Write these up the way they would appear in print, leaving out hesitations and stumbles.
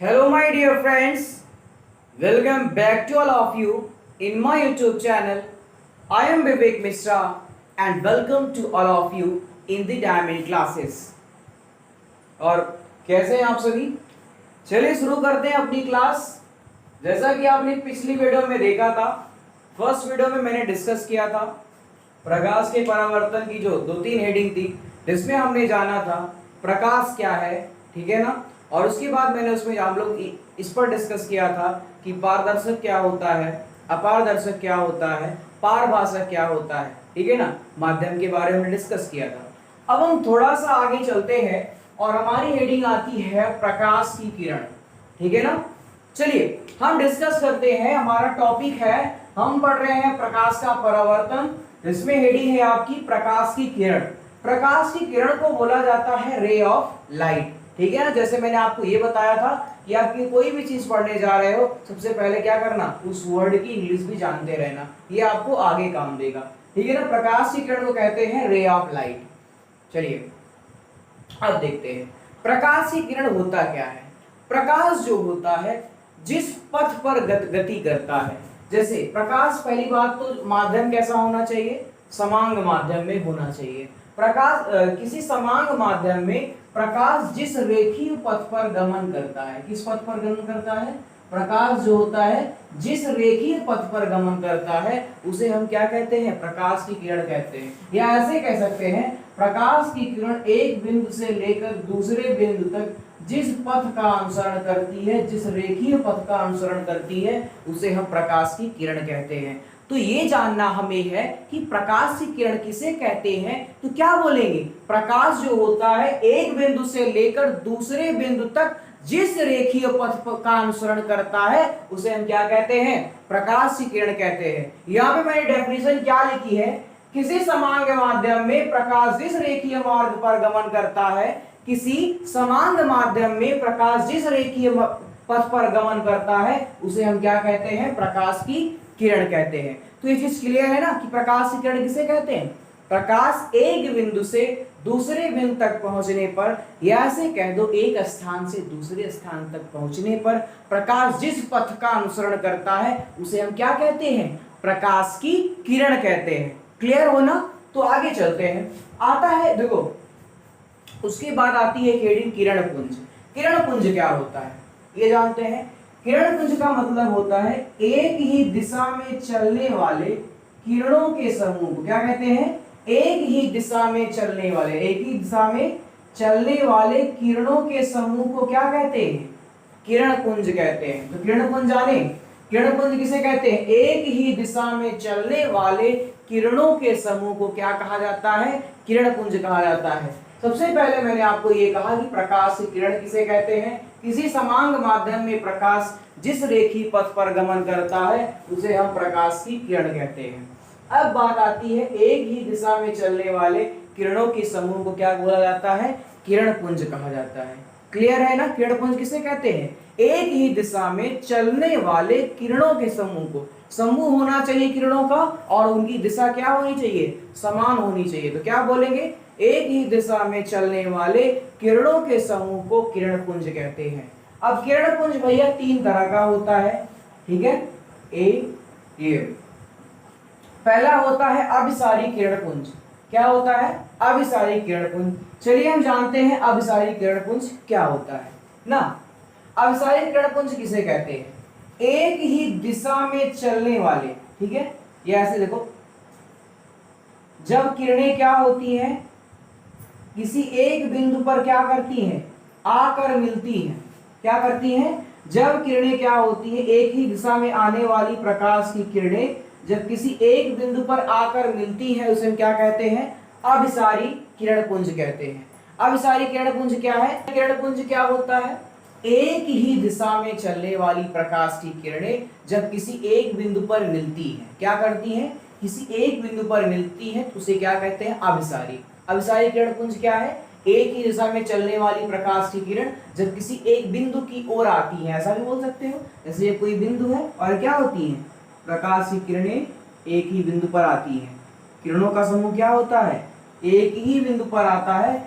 Hello, my dear friends. Welcome back to all of you in my YouTube channel. I am Vivek Mishra and welcome to all of you in the Diamond classes. और कैसे हैं आप सभी? चलिए शुरू करते हैं अपनी क्लास। जैसा कि आपने पिछली वीडियो में देखा था, फर्स्ट वीडियो में मैंने डिस्कस किया था प्रकाश के परावर्तन की जो दो तीन हेडिंग थी, जिसमें हमने जाना था प्रकाश क्या है, ठीक है ना। और उसके बाद मैंने उसमें हम लोग इस पर डिस्कस किया था कि पारदर्शक क्या होता है, अपारदर्शक क्या होता है, पारभाषक क्या होता है, ठीक है ना। माध्यम के बारे में डिस्कस किया था। अब हम थोड़ा सा आगे चलते हैं और हमारी हेडिंग आती है प्रकाश की किरण, ठीक है ना। चलिए हम डिस्कस करते हैं। हमारा टॉपिक है, हम पढ़ रहे हैं प्रकाश का परावर्तन। इसमें हेडिंग है आपकी प्रकाश की किरण। प्रकाश की किरण को बोला जाता है रे ऑफ लाइट, ठीक है ना। जैसे मैंने आपको ये बताया था कि आप कोई भी चीज पढ़ने जा रहे हो, सबसे पहले क्या करना, उस वर्ड की इंग्लिश भी जानते रहना, ये आपको आगे काम देगा, ठीक है ना। प्रकाश की किरण को कहते हैं रे ऑफ लाइट। चलिए अब देखते हैं प्रकाश की किरण होता क्या है। प्रकाश जो होता है जिस पथ पर गति करता है, जैसे प्रकाश, पहली बात तो माध्यम कैसा होना चाहिए, समांग माध्यम में होना चाहिए। प्रकाश किसी समांग माध्यम में प्रकाश जिस रेखीय पथ पर गमन करता है, किस पथ पर गमन करता है, प्रकाश जो होता है जिस रेखीय पथ पर गमन करता है उसे हम क्या कहते हैं, प्रकाश की किरण कहते हैं। या ऐसे कह सकते हैं, प्रकाश की किरण एक बिंदु से लेकर दूसरे बिंदु तक जिस पथ का अनुसरण करती है, जिस रेखीय पथ का अनुसरण करती है, उसे हम प्रकाश की किरण कहते हैं। तो ये जानना हमें है कि प्रकाश की किरण किसे कहते हैं। तो क्या बोलेंगे, प्रकाश जो होता है एक बिंदु से लेकर दूसरे बिंदु तक जिस रेखीय पथ का अनुसरण करता है उसे हम क्या कहते हैं, प्रकाश की किरण कहते हैं। यहाँ पे मैंने डेफिनेशन क्या लिखी है, किसी समांग माध्यम में प्रकाश जिस रेखीय मार्ग पर गमन करता है, किसी समांग माध्यम में प्रकाश जिस रेखीय पथ पर गमन करता है उसे हम क्या कहते हैं, प्रकाश की किरण कहते हैं। तो ये चीज क्लियर है ना कि प्रकाश की किरण किसे कहते हैं। प्रकाश एक बिंदु से दूसरे बिंदु तक पहुंचने पर, या ऐसे कह दो एक स्थान से दूसरे स्थान तक पहुंचने पर प्रकाश जिस पथ का अनुसरण करता है उसे हम क्या कहते हैं, प्रकाश की किरण कहते हैं। क्लियर हो ना। तो आगे चलते हैं। आता है, देखो उसके बाद आती है हेडिंग किरण पुंज। किरण पुंज क्या होता है ये जानते हैं। किरण पुंज का मतलब होता है एक ही दिशा में चलने वाले किरणों के समूह को क्या कहते हैं, एक ही दिशा में चलने वाले, एक ही दिशा में चलने वाले किरणों के समूह को क्या कहते हैं, किरण पुंज कहते हैं। तो किरण पुंज जाने, किरण पुंज किसे कहते हैं, एक ही दिशा में चलने वाले किरणों के समूह को क्या कहा जाता है, किरण पुंज कहा जाता है। सबसे पहले मैंने आपको ये कहा कि प्रकाश की किरण किसे कहते हैं, किसी समांग माध्यम में प्रकाश जिस रेखीय पथ पर गमन करता है उसे हम प्रकाश की किरण कहते हैं। अब बात आती है एक ही दिशा में चलने वाले किरणों के समूह को क्या बोला जाता है, किरण पुंज कहा जाता है। क्लियर है ना। किरण पुंज किसे कहते हैं, एक ही दिशा में चलने वाले किरणों के समूह को, समूह होना चाहिए किरणों का और उनकी दिशा क्या होनी चाहिए, समान होनी चाहिए। तो क्या बोलेंगे, एक ही दिशा में चलने वाले किरणों के समूह को किरण पुंज कहते हैं। अब किरण पुंज भैया तीन तरह का होता है, ठीक है। ये पहला होता है अभिसारी किरण पुंज। क्या होता है, अभिसारी किरण पुंज। चलिए हम जानते हैं अभिसारी किरण पुंज क्या होता है ना। अभिसारी किरण पुंज किसे कहते हैं, एक ही दिशा में चलने वाले, ठीक है। ये ऐसे देखो, जब किरणें क्या होती हैं, किसी एक बिंदु पर क्या करती हैं, आकर मिलती हैं। क्या करती हैं, जब किरणें क्या होती हैं, एक ही दिशा में आने वाली प्रकाश की किरणें जब किसी एक बिंदु पर आकर मिलती है उसे हम क्या कहते हैं, अभिसारी किरण पुंज कहते हैं। अभिसारी किरण पुंज क्या है, किरण पुंज क्या होता है, एक ही दिशा में चलने वाली प्रकाश की किरणें जब किसी एक बिंदु पर मिलती हैं, क्या करती हैं, किसी एक बिंदु पर मिलती है तो उसे क्या कहते हैं, अभिसारी। अभिसारी किरण पुंज क्या है, एक ही दिशा में चलने वाली प्रकाश की किरण जब किसी एक बिंदु की ओर आती है, ऐसा भी बोल सकते हो। जैसे ये कोई बिंदु है और क्या होती है, प्रकाश की किरणें एक ही बिंदु पर आती हैं। किरणों का समूह क्या होता है, एक ही बिंदु पर आता है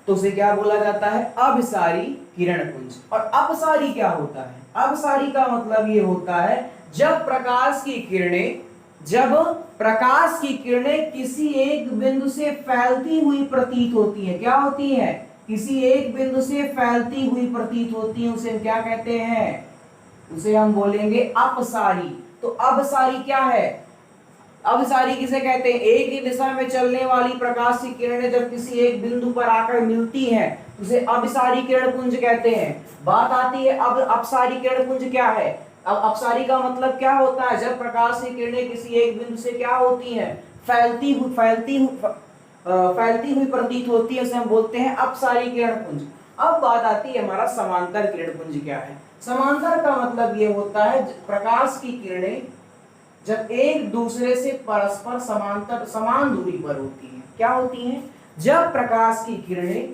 तो उसे क्या बोला जाता है? अभिसारी किरण पुंज। और अपसारी क्या होता है? अपसारी का मतलब ये होता है जब प्रकाश की किरणें किसी एक बिंदु से फैलती हुई प्रतीत होती है। क्या होती है? किसी एक बिंदु से फैलती हुई प्रतीत होती है, उसे हम क्या कहते हैं? उसे हम बोलेंगे अपसारी। तो अपसारी क्या है? अपसारी किसे कहते हैं? एक ही दिशा में चलने वाली प्रकाश की किरणें जब किसी एक बिंदु पर आकर मिलती हैं, उसे अपसारी किरण पुंज कहते हैं। बात आती है अब अपसारी किरण पुंज क्या है? अब अपसारी का मतलब क्या होता है? जब प्रकाश की किरणें किसी एक बिंदु से क्या होती हैं? फैलती हुई प्रतीत होती है, उसे हम बोलते हैं अपसारी किरण पुंज। अब बात आती है हमारा समांतर किरण पुंज क्या है? समांतर का मतलब ये होता है प्रकाश की किरणें जब एक दूसरे से परस्पर समान दूरी पर होती हैं। क्या होती हैं? जब प्रकाश की किरणें,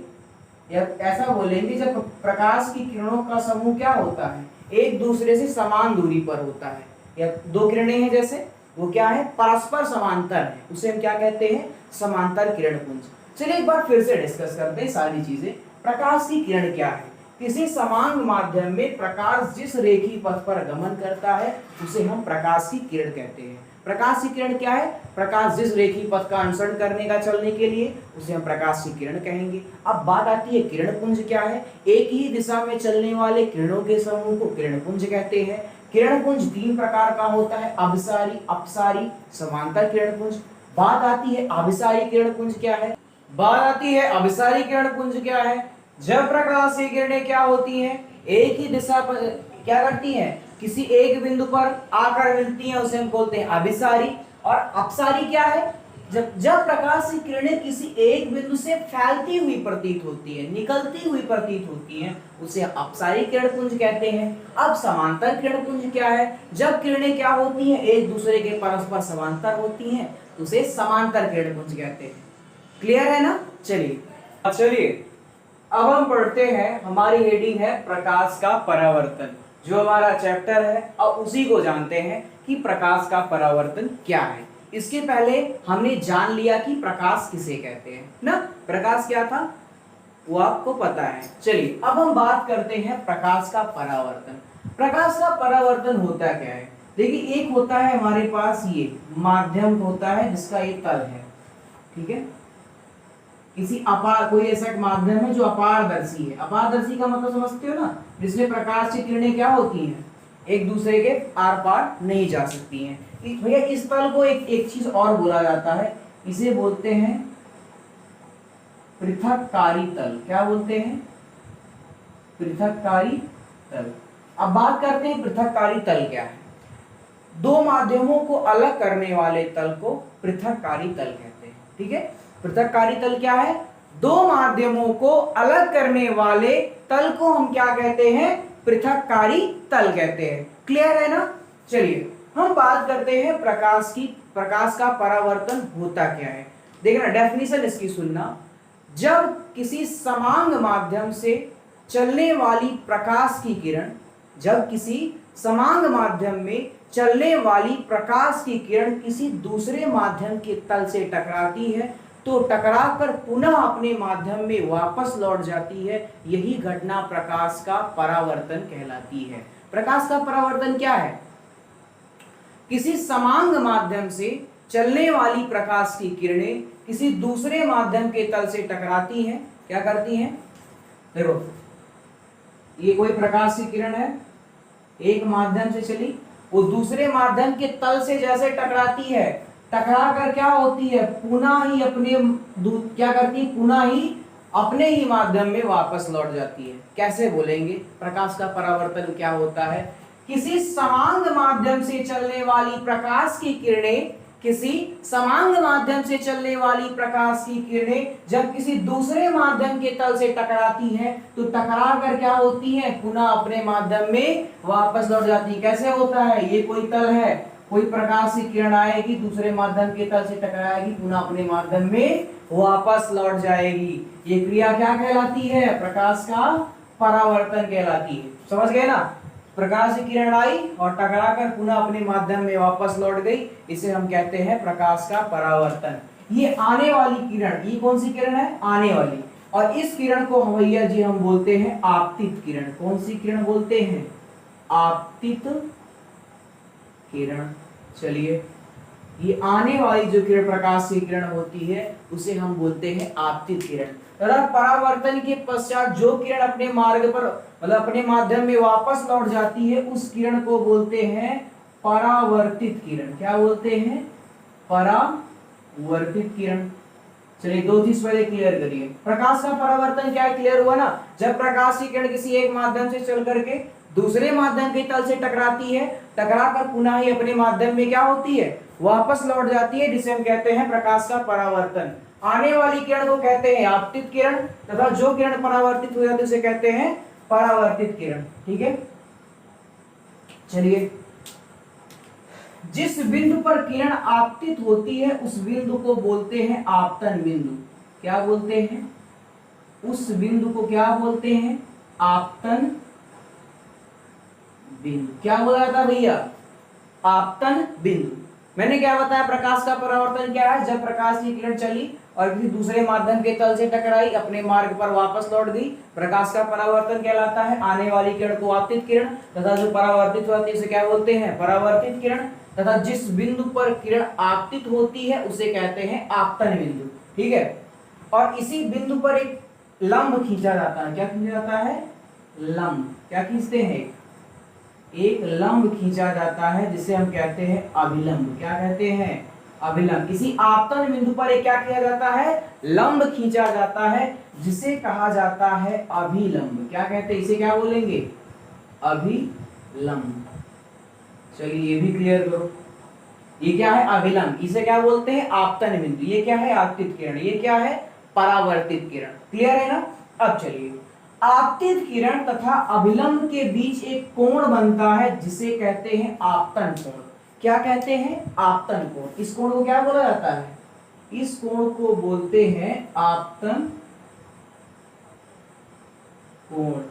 या ऐसा बोलेंगे जब प्रकाश की किरणों का समूह क्या होता है? एक दूसरे से समान दूरी पर होता है। या दो किरणें हैं जैसे, वो क्या है? परस्पर समांतर है, उसे हम क्या कहते हैं? समांतर किरण पुंज। चलिए एक बार फिर से डिस्कस करते हैं सारी चीजें। प्रकाश की किरण क्या है? किसी समान माध्यम में प्रकाश जिस रेखीय पथ पर गमन करता है उसे हम प्रकाश की किरण कहते हैं। प्रकाश की किरण क्या है? प्रकाश जिस रेखीय पथ का अनुसरण करने का चलने के लिए, उसे हम प्रकाश की किरण कहेंगे। अब बात आती है किरण पुंज क्या है? एक ही दिशा में चलने वाले किरणों के समूह को किरण पुंज कहते हैं। किरण पुंज तीन प्रकार का होता है, अभिसारी, अपसारी, समांतर किरण पुंज। बात आती है अभिसारी किरण पुंज क्या है? बात आती है अभिसारी किरण पुंज क्या है? जब प्रकाश की किरणें क्या होती हैं? एक ही दिशा पर क्या करती हैं? किसी एक बिंदु पर आकर मिलती हैं, उसे हम बोलते हैं अभिसारी। और अपसारी क्या है? जब प्रकाश की किरणें किसी एक बिंदु से फैलती हुई प्रतीत होती है, निकलती हुई प्रतीत होती हैं, उसे अपसारी किरण पुंज कहते हैं। अब समांतर किरण पुंज क्या है? जब किरणें क्या होती हैं? एक दूसरे के परस्पर समांतर होती हैं, उसे समांतर किरण पुंज कहते हैं। क्लियर है ना? चलिए अब हम पढ़ते हैं, हमारी हेडिंग है प्रकाश का परावर्तन, जो हमारा चैप्टर है। अब उसी को जानते हैं कि प्रकाश का परावर्तन क्या है। इसके पहले हमने जान लिया कि प्रकाश किसे कहते हैं ना। प्रकाश क्या था वो आपको पता है। चलिए अब हम बात करते हैं प्रकाश का परावर्तन। प्रकाश का परावर्तन होता क्या है? देखिए एक होता है हमारे पास ये माध्यम होता है जिसका ये तल है, ठीक है। कोई ऐसा माध्यम है जो अपारदर्शी है। अपारदर्शी का मतलब समझते हो ना, जिसमें प्रकाश की किरणें क्या होती हैं? एक दूसरे के आर पार नहीं जा सकती हैं। भैया इस तल को एक चीज और बोला जाता है, इसे बोलते हैं पृथककारी तल। क्या बोलते हैं? पृथककारी तल। अब बात करते हैं पृथककारी तल क्या है। दो माध्यमों को अलग करने वाले तल को पृथककारी तल कहते हैं, ठीक है। पृथककारी तल क्या है? दो माध्यमों को अलग करने वाले तल को हम क्या कहते हैं? पृथककारी तल कहते हैं। क्लियर है ना? चलिए हम बात करते हैं प्रकाश का परावर्तन होता क्या है। देखना डेफिनेशन इसकी सुनना। जब किसी समांग माध्यम से चलने वाली प्रकाश की किरण, जब किसी समांग माध्यम में चलने वाली प्रकाश की किरण किसी दूसरे माध्यम के तल से टकराती है, तो टकराकर पुनः अपने माध्यम में वापस लौट जाती है। यही घटना प्रकाश का परावर्तन कहलाती है। प्रकाश का परावर्तन क्या है? किसी समांग माध्यम से चलने वाली प्रकाश की किरणें किसी दूसरे माध्यम के तल से टकराती हैं, क्या करती हैं? देखो ये कोई प्रकाश की किरण है, एक माध्यम से चली, वो दूसरे माध्यम के तल से जैसे टकराती है, टकरा कर क्या होती है? पुनः ही क्या करती है? पुनः ही अपने ही माध्यम में वापस लौट जाती है। कैसे बोलेंगे प्रकाश का परावर्तन क्या होता है? किसी समांग माध्यम से चलने वाली प्रकाश की किरणें, किसी समांग माध्यम से चलने वाली प्रकाश की किरणें जब किसी दूसरे माध्यम के तल से टकराती हैं, तो टकरा कर क्या होती हैं? पुनः अपने माध्यम में वापस लौट जाती है। कैसे होता है? ये कोई तल है, कोई प्रकाश की किरण आएगी, दूसरे माध्यम के तल से टकराएगी, पुनः अपने माध्यम में वापस लौट जाएगी। ये क्रिया क्या कहलाती है? प्रकाश का परावर्तन कहलाती है। समझ गए ना? प्रकाश की किरण आई और टकराकर पुनः अपने माध्यम में वापस लौट गई, इसे हम कहते हैं प्रकाश का परावर्तन। ये आने वाली किरण, ये कौन सी किरण है? आने वाली। और इस किरण को भैया जी हम बोलते हैं आपतित किरण। कौन सी किरण बोलते हैं? आपतित किरण। चलिए, ये आने वाली जो किरण, प्रकाश की किरण होती है, उसे हम बोलते हैं आपतित किरण। तथा परावर्तन के पश्चात जो किरण अपने मार्ग पर, मतलब अपने माध्यम में वापस लौट जाती है, उस किरण को बोलते हैं परावर्तित किरण। क्या बोलते हैं? परावर्तित किरण। चलिए, दो चीज पहले क्लियर करिए। प्रकाश का परावर्तन क्या है, क्लियर हुआ ना? जब प्रकाश की किरण किसी एक माध्यम से चल करके दूसरे माध्यम के तल से टकराती है, टकराकर पुनः ही अपने माध्यम में क्या होती है, वापस लौट जाती है, जिसे हम कहते हैं प्रकाश का परावर्तन। आने वाली किरण को कहते हैं आपतित किरण, तथा जो किरण परावर्तित हो जाती है उसे कहते हैं परावर्तित किरण। ठीक है, चलिए, जिस बिंदु पर किरण आपतित होती है उस बिंदु को बोलते हैं आपतन बिंदु। क्या बोलते हैं? उस बिंदु को क्या बोलते हैं? आपतन बिंदु। क्या बोला था भैया? आपतन बिंदु। मैंने क्या बताया? प्रकाश का परावर्तन क्या है? जब प्रकाश की किरण चली और किसी दूसरे माध्यम के तल से टकराई, अपने मार्ग पर वापस लौट गई, प्रकाश का परावर्तन कहलाता है। आने वाली किरण को आपतित किरण, तथा जो परावर्तित होती है उसे क्या बोलते हैं? परावर्तित किरण। तथा जिस बिंदु पर किरण आपतित होती है उसे कहते हैं आपतन बिंदु। ठीक है, और इसी बिंदु पर एक लंब खींचा जाता है। क्या खींचा जाता है? लंब। क्या खींचते हैं? एक लंब खींचा जाता है, जिसे हम कहते हैं अभिलंब। क्या कहते हैं? अभिलंब। इसी आपतन बिंदु पर एक क्या किया जाता है? लंब खींचा जाता है, जिसे कहा जाता है अभिलंब। क्या कहते हैं? इसे क्या बोलेंगे? अभिलंब। चलिए, ये भी क्लियर करो। ये क्या है? अभिलंब। इसे क्या बोलते हैं? आपतन बिंदु। ये क्या है? आपतित किरण। ये क्या है? परावर्तित किरण। क्लियर है ना? अब चलिए, आपतित किरण तथा अभिलंब के बीच एक कोण बनता है, जिसे कहते हैं आपतन कोण। क्या कहते हैं? आपतन कोण। इस कोण को क्या बोला जाता है? इस कोण को बोलते हैं आपतन कोण।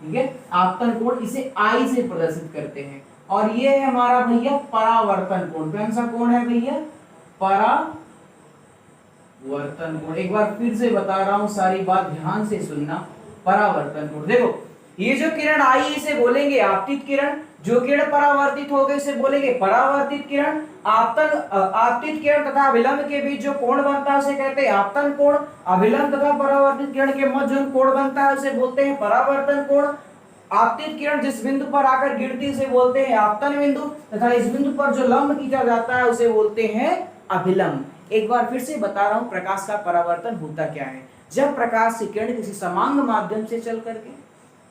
ठीक है, आपतन कोण। इसे आई से प्रदर्शित करते हैं। और ये है हमारा भैया परावर्तन कोण। कौन सा कोण है भैया? परावर्तन कोण। एक बार फिर से बता रहा हूं, सारी बात ध्यान से सुनना। परावर्तन कोण, देखो, ये जो किरण आई इसे बोलेंगे आपतित किरण, जो किरण परावर्तित हो गई इसे बोलेंगे परावर्तित किरण। आपतित किरण तथा अभिलंब के बीच जो कोण बनता है उसे कहते हैं आपतन कोण। अभिलंब तथा परावर्तित किरण के मध्य जो कोण बनता है उसे बोलते हैं परावर्तन कोण। आपतित किरण जिस बिंदु पर आकर गिरती है उसे बोलते हैं आपतन बिंदु, तथा इस बिंदु पर जो लंब खींचा जाता है उसे बोलते हैं अभिलंब। एक बार फिर से बता रहा हूं, प्रकाश का परावर्तन होता क्या है? जब प्रकाश की किरण किसी समांग माध्यम से चल करके,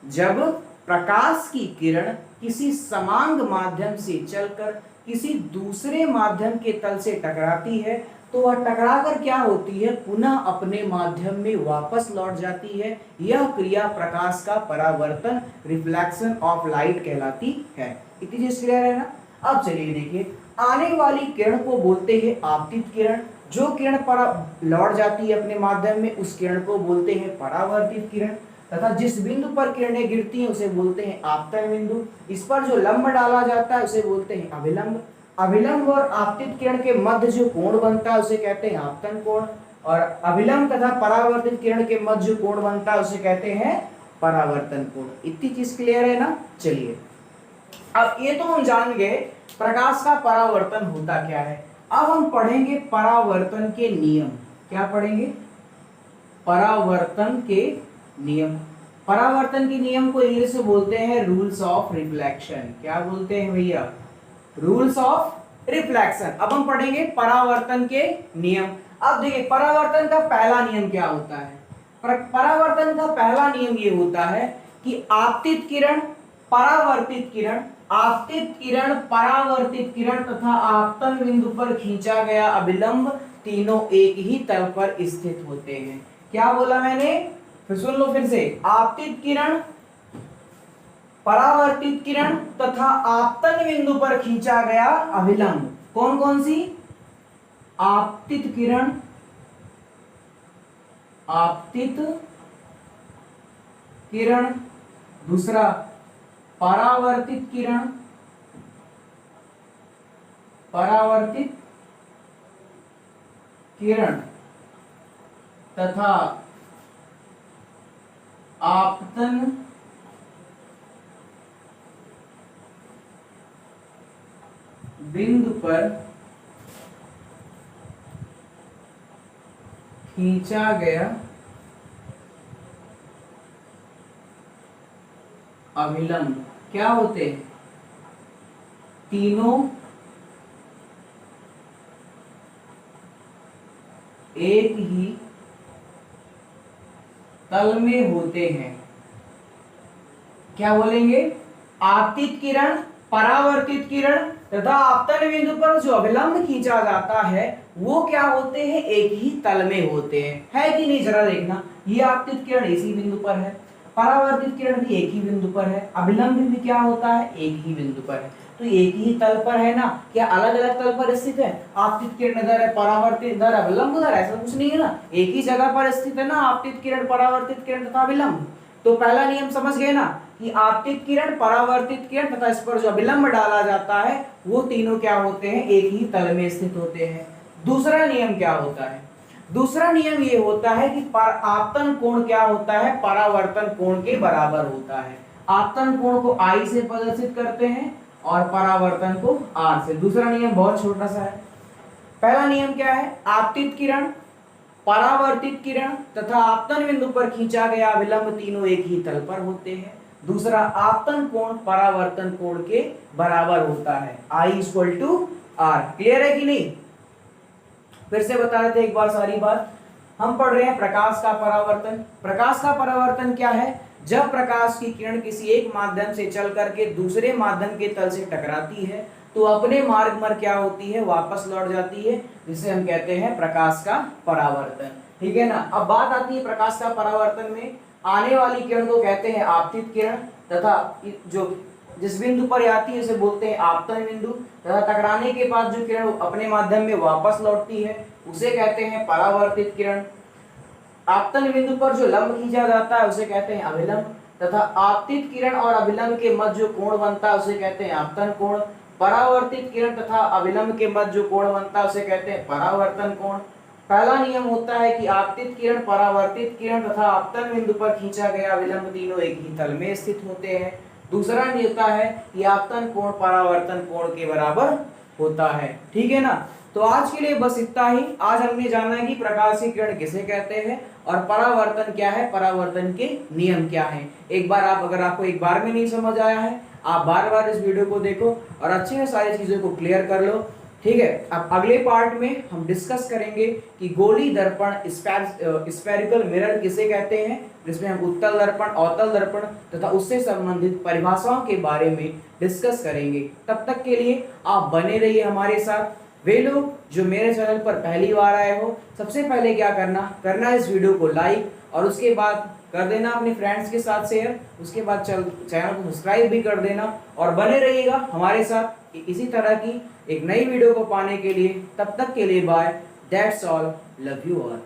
जब प्रकाश की किरण किसी समांग माध्यम से चलकर किसी दूसरे माध्यम के तल से टकराती है, तो वह टकराकर क्या होती है? पुनः अपने माध्यम में वापस लौट जाती है। यह क्रिया प्रकाश का परावर्तन, रिफ्लेक्शन ऑफ लाइट कहलाती है। इतनी चीज क्लियर है ना? अब चलिए देखिए, आने वाली किरण को बोलते हैं आपतित किरण। जो किरण पर लौट जाती है अपने माध्यम में, उस किरण को बोलते हैं परावर्तित किरण। तथा जिस बिंदु पर किरणें गिरती हैं उसे बोलते हैं आपतन बिंदु। इस पर जो लंब डाला जाता है उसे बोलते हैं अभिलंब। अभिलंब और आपतित किरण के मध्य जो कोण बनता है उसे कहते हैं आपतन कोण। और अभिलंब तथा परावर्तित किरण के मध्य जो कोण बनता है उसे कहते हैं परावर्तन कोण। इतनी चीज क्लियर है ना? चलिए, अब ये तो हम जान गए प्रकाश का परावर्तन होता क्या है। अब हम पढ़ेंगे परावर्तन के नियम। क्या पढ़ेंगे? परावर्तन के नियम। परावर्तन के नियम को इंग्लिश में बोलते हैं रूल्स ऑफ रिफ्लेक्शन। क्या बोलते हैं भैया? Rules of reflection. अब हम पढ़ेंगे परावर्तन के नियम। अब देखिए, परावर्तन का पहला नियम क्या होता है? परावर्तन का पहला नियम ये होता है कि आपतित किरण, परावर्तित किरण, आपतित किरण, परावर्तित किरण तथा आपतन बिंदु पर खींचा गया अभिलंब तीनों एक ही तल पर स्थित होते हैं। क्या बोला मैंने? फिर सुन लो फिर से। आपतित किरण, परावर्तित किरण तथा आपतन बिंदु पर खींचा गया अभिलंब। कौन कौन सी? आपतित किरण, आपतित किरण, दूसरा परावर्तित किरण, परावर्तित किरण, तथा आपतन बिंदु पर खींचा गया अभिलंब क्या होते हैं? तीनों एक ही तल में होते हैं। क्या बोलेंगे? आपतित किरण, परावर्तित किरण तथा आपतन बिंदु पर जो अभिलंब खींचा जाता है वो क्या होते हैं? एक ही तल में होते हैं। है कि नहीं? जरा देखना, ये आपतित किरण इसी बिंदु पर है, परावर्तित किरण भी एक ही बिंदु पर है, अभिलंब भी क्या होता है? एक ही बिंदु पर है। तो एक ही तल पर है ना, क्या अलग अलग तल पर स्थित है? आपतित किरण इधर है, परावर्तित इधर, अभिलंब उधर, ऐसा कुछ नहीं है ना, एक ही जगह पर स्थित है ना आपतित किरण, परावर्तित किरण तथा अभिलंब। तो पहला नियम समझ गए ना कि आपतित किरण, परावर्तित किरण तथा इस पर जो अभिलंब डाला जाता है वो तीनों क्या होते हैं? एक ही तल में स्थित होते हैं। दूसरा नियम क्या होता है? दूसरा नियम ये होता है कि आपतन कोण क्या होता है? परावर्तन कोण के बराबर होता है। आपतन कोण को I से प्रदर्शित करते हैं और परावर्तन को R से। दूसरा नियम बहुत छोटा सा है। पहला नियम क्या है? आपतित किरण, परावर्तित किरण तथा आपतन बिंदु पर खींचा गया अभिलंब तीनों एक ही तल पर होते हैं। दूसरा, आपतन कोण परावर्तन कोण के बराबर होता है, I = R। क्लियर है कि नहीं? फिर से बता रहे थे एक बार सारी बात। हम पढ़ रहे हैं प्रकाश का परावर्तन। प्रकाश का परावर्तन क्या है? जब प्रकाश की किरण किसी एक माध्यम से चल करके दूसरे माध्यम के तल से टकराती है तो अपने मार्ग पर क्या होती है? वापस लौट जाती है, जिसे हम कहते हैं प्रकाश का परावर्तन। ठीक है ना? अब बात आती है प्रकाश का परावर्तन में, आने वाली किरण को कहते हैं आपतित किरण तथा जो जिस बिंदु पर आती है उसे बोलते हैं आपतन बिंदु तथा टकराने के बाद जो किरण अपने माध्यम में वापस लौटती है उसे कहते हैं परावर्तित किरण। आपतन बिंदु पर जो लंब खींचा जाता है उसे कहते हैं अभिलंब तथा आपतित किरण और अभिलंब के मध्य जो कोण बनता है उसे कहते हैं आपतन कोण। परावर्तित किरण तथा अभिलंब के मध्य जो कोण बनता है उसे कहते हैं परावर्तन कोण। पहला नियम होता है कि आपतित किरण, परावर्तित किरण तथा आपतन बिंदु पर खींचा गया अभिलंब तीनों एक ही तल में स्थित होते हैं। दूसरा नियम होता है कि आपतन कोण परावर्तन कोण के बराबर होता है। ठीक है ना? तो आज के लिए बस इतना ही। आज हमने जाना है कि प्रकाश की किरण किसे कहते हैं और परावर्तन क्या है, परावर्तन के नियम क्या हैं। एक बार अगर आपको एक बार में नहीं समझ आया है, आप बार बार इस वीडियो को देखो और अच्छे से सारी चीजों को क्लियर कर लो। ठीक है? अब अगले पार्ट में हम डिस्कस करेंगे कि गोली दर्पण, स्फेरिकल मिरर किसे कहते हैं, जिसमें हम उत्तल दर्पण, अवतल दर्पण तथा उससे संबंधित परिभाषाओं के बारे में डिस्कस करेंगे। तब तक के लिए आप बने रहिए हमारे साथ। वे लोग जो मेरे चैनल पर पहली बार आए हो, सबसे पहले क्या करना इस वीडियो को लाइक और उसके बाद कर देना अपने फ्रेंड्स के साथ शेयर, उसके बाद चैनल को सब्सक्राइब भी कर देना और बने रहिएगा हमारे साथ इसी तरह की एक नई वीडियो को पाने के लिए। तब तक के लिए bye, that's all, love you all.